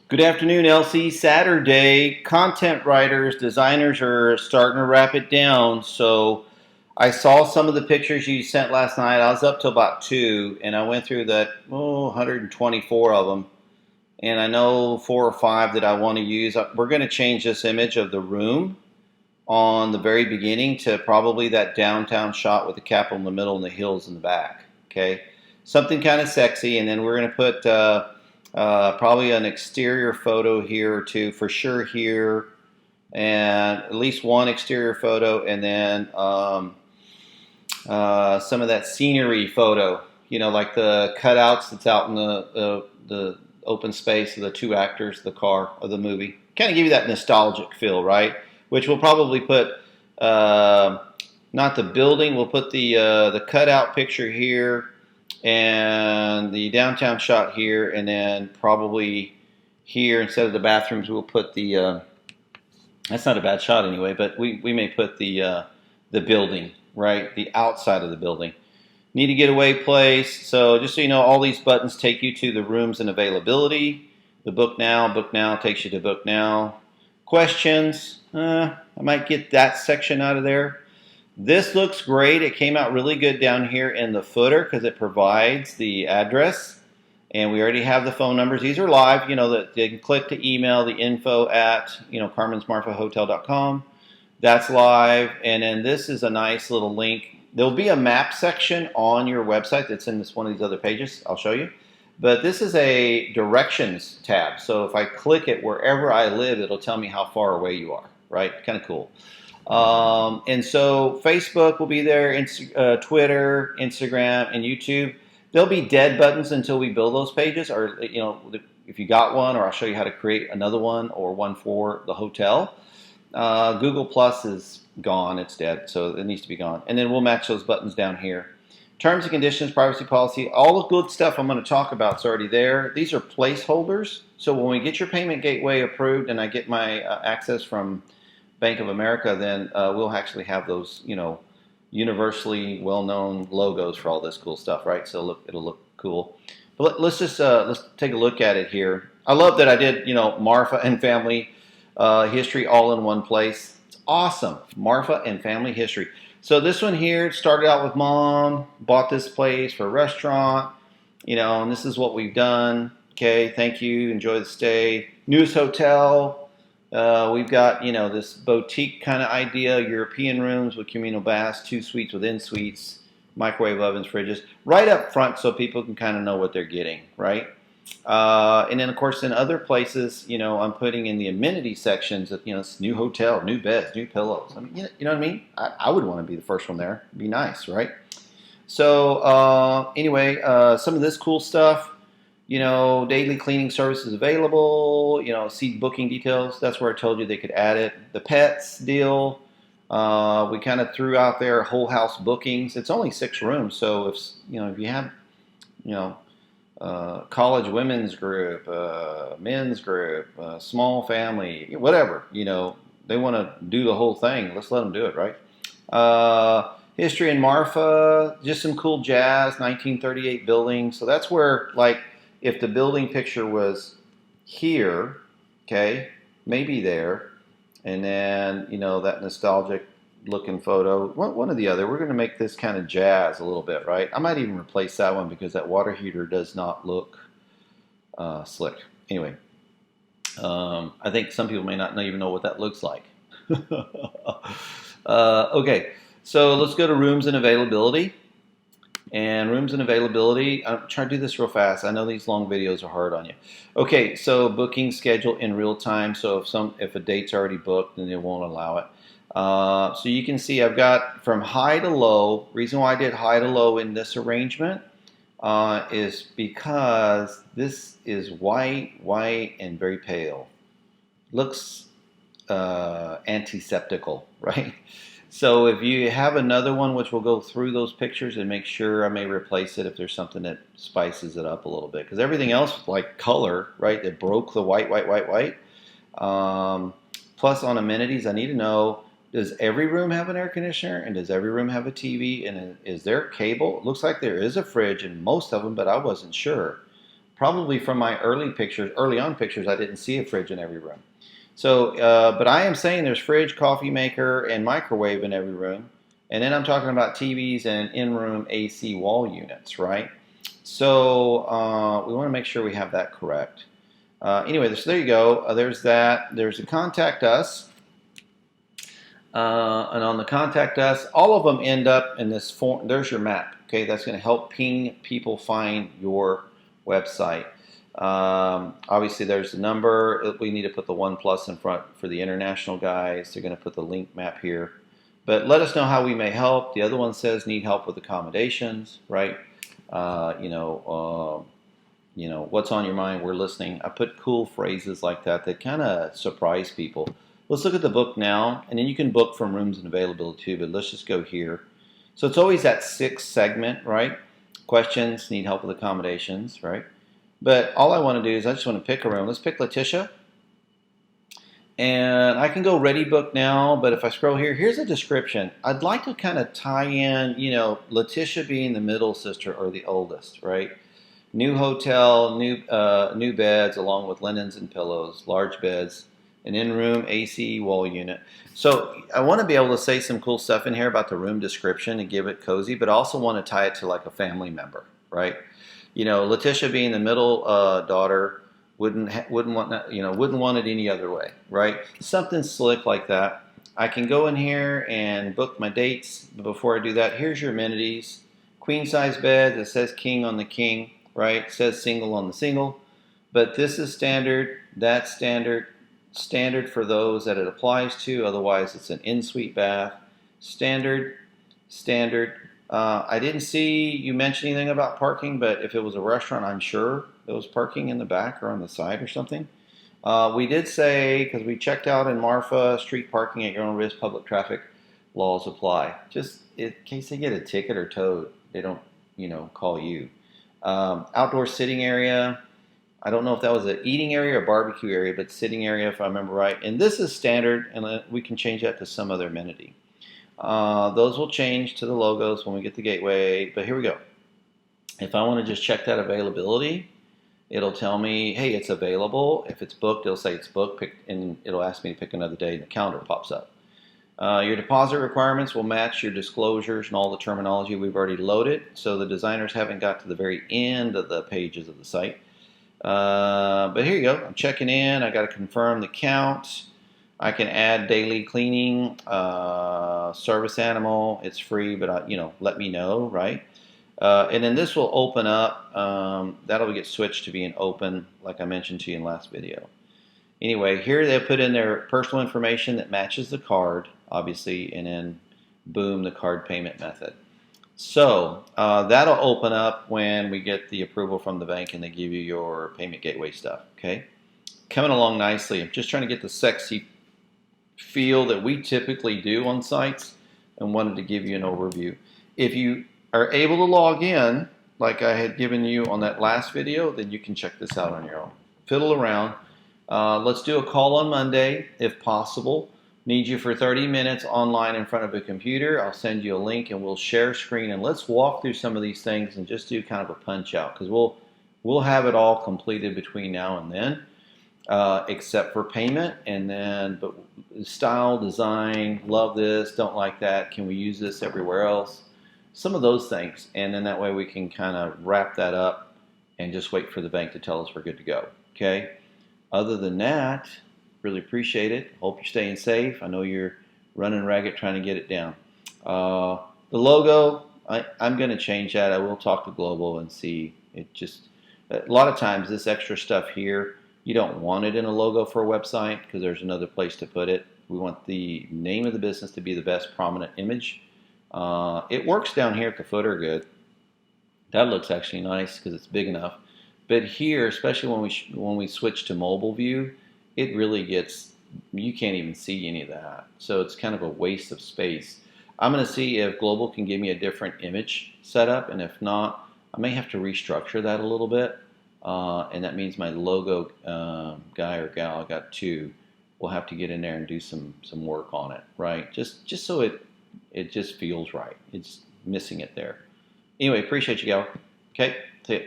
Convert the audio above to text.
Good afternoon, Elsie. Saturday, content writers, designers are starting to wrap it down. So I saw some of the pictures you sent last night. I was up till about 2, and I went through that 124 of them. And I know 4 or 5 that I want to use. We're going to change this image of the room on the very beginning to probably that downtown shot with the Capitol in the middle and the hills in the back. Okay, something kind of sexy, and then we're going to put probably an exterior photo here or two for sure here, and at least one exterior photo, and then some of that scenery photo. You know, like the cutouts that's out in the open space of the 2 actors, the car of the movie. Kind of give you that nostalgic feel, right? Which we'll probably put not the building. We'll put the cutout picture here and the downtown shot here, and then probably here instead of the bathrooms, we'll put the. That's not a bad shot anyway, but we may put the building, right, the outside of the building. Need a getaway place. So just so you know, all these buttons take you to the rooms and availability. The book now takes you to book now. Questions. I might get that section out of there. This looks great. It came out really good down here in the footer because it provides the address. And we already have the phone numbers. These are live. You know, that they can click to email the info at, carmensmarfahotel.com. That's live. And then this is a nice little link. There'll be a map section on your website that's in one of these other pages. I'll show you. But this is a directions tab. So if I click it wherever I live, it'll tell me how far away you are, right? Kind of cool. And so Facebook will be there, Twitter, Instagram, and YouTube. There'll be dead buttons until we build those pages, or if you got one, or I'll show you how to create another one or one for the hotel. Google Plus is gone; it's dead, so it needs to be gone. And then we'll match those buttons down here. Terms and conditions, privacy policy, all the good stuff I'm going to talk about is already there. These are placeholders, so when we get your payment gateway approved and I get my access from Bank of America, then we'll actually have those, universally well-known logos for all this cool stuff, right? So it'll look cool. But let's take a look at it here. I love that I did, Marfa and family history all in one place. It's awesome. Marfa and family history. So this one here started out with mom, bought this place for a restaurant, and this is what we've done. Okay, thank you. Enjoy the stay. Newest hotel. We've got, this boutique kind of idea, European rooms with communal baths, 2 suites with in-suites, microwave ovens, fridges, right up front so people can kind of know what they're getting, right? And then, of course, in other places, I'm putting in the amenity sections of, it's new hotel, new beds, new pillows. I mean, you know what I mean? I would want to be the first one there. It'd be nice, right? So anyway, some of this cool stuff, daily cleaning services available, see booking details. That's where I told you they could add it. The pets deal, we kind of threw out there whole house bookings. It's only 6 rooms, so if you have, college women's group, men's group, small family, whatever, they want to do the whole thing. Let's let them do it, right? History in Marfa, just some cool jazz, 1938 building. So that's where, like, if the building picture was here, okay, maybe there, and then, that nostalgic looking photo, one or the other. We're going to make this kind of jazz a little bit, right? I might even replace that one because that water heater does not look slick. Anyway, I think some people may not even know what that looks like. Okay, so let's go to rooms and availability. And rooms and availability, I'm trying to do this real fast. I know these long videos are hard on you. Okay, so booking schedule in real time. So if a date's already booked, then it won't allow it. So you can see I've got from high to low. Reason why I did high to low in this arrangement is because this is white, and very pale. Looks antiseptical, right? So if you have another one, which will go through those pictures and make sure, I may replace it if there's something that spices it up a little bit. Because everything else, like color, right, it broke the white. Plus on amenities, I need to know, does every room have an air conditioner? And does every room have a TV? And is there cable? It looks like there is a fridge in most of them, but I wasn't sure. probably from my early on pictures, I didn't see a fridge in every room. So, but I am saying there's fridge, coffee maker, and microwave in every room. And then I'm talking about TVs and in-room AC wall units, right? So we want to make sure we have that correct. Anyway, so there you go. There's that. There's a contact us. And on the contact us, all of them end up in this form. There's your map. Okay, that's going to help ping people find your website. Obviously, there's the number. We need to put the 1+ in front for the international guys. They're going to put the link map here. But let us know how we may help. The other one says need help with accommodations, right? What's on your mind? We're listening. I put cool phrases like that kind of surprise people. Let's look at the book now, and then you can book from rooms and availability too, but let's just go here. So it's always that 6th segment, right? Questions, need help with accommodations, right? But all I want to do is I just want to pick a room. Let's pick Letitia. And I can go ready book now, but if I scroll here, here's a description. I'd like to kind of tie in, Letitia being the middle sister or the oldest, right? New hotel, new beds along with linens and pillows, large beds, an in-room AC wall unit. So I want to be able to say some cool stuff in here about the room description and give it cozy, but I also want to tie it to like a family member, right? Letitia being the middle daughter wouldn't want it any other way, right? Something slick like that. I can go in here and book my dates. But before I do that, here's your amenities. Queen size bed. It says king on the king, right? It says single on the single. But this is standard. That's standard. Standard for those that it applies to. Otherwise, it's an in-suite bath. Standard. I didn't see you mention anything about parking, but if it was a restaurant, I'm sure there was parking in the back or on the side or something. We did say, because we checked out in Marfa, street parking at your own risk, public traffic laws apply. Just in case they get a ticket or towed, they don't, call you. Outdoor sitting area. I don't know if that was an eating area or barbecue area, but sitting area, if I remember right. And this is standard, and we can change that to some other amenity. Those will change to the logos when we get the gateway, but here we go. If I want to just check that availability, it'll tell me, hey, it's available. If it's booked, it'll say it's booked, and it'll ask me to pick another day, and the calendar pops up. Your deposit requirements will match your disclosures and all the terminology we've already loaded, so the designers haven't got to the very end of the pages of the site. But here you go. I'm checking in. I got to confirm the count. I can add daily cleaning, service animal. It's free, but let me know, right? And then this will open up. That'll get switched to being open, like I mentioned to you in the last video. Anyway, here they put in their personal information that matches the card, obviously, and then boom, the card payment method. So that'll open up when we get the approval from the bank and they give you your payment gateway stuff, okay? Coming along nicely. I'm just trying to get the sexy feel that we typically do on sites and wanted to give you an overview. If you are able to log in, like I had given you on that last video, then you can check this out on your own. Fiddle around. Let's do a call on Monday, if possible. Need you for 30 minutes online in front of a computer. I'll send you a link and we'll share screen and let's walk through some of these things and just do kind of a punch out because we'll have it all completed between now and then, except for payment. And then, but style, design, love this, don't like that. Can we use this everywhere else? Some of those things. And then that way we can kind of wrap that up and just wait for the bank to tell us we're good to go. Okay. Other than that, really appreciate it. Hope you're staying safe. I know you're running ragged trying to get it down. The logo, I'm going to change that. I will talk to Global and see. It just, a lot of times this extra stuff here, you don't want it in a logo for a website because there's another place to put it. We want the name of the business to be the best prominent image. It works down here at the footer good. That looks actually nice because it's big enough. But here, especially when we switch to mobile view, it really gets, you can't even see any of that. So it's kind of a waste of space. I'm going to see if Global can give me a different image setup, and if not, I may have to restructure that a little bit. And that means my logo guy or gal, I got two, will have to get in there and do some work on it, right? Just so it just feels right. It's missing it there. Anyway, appreciate you, gal. Okay, see ya.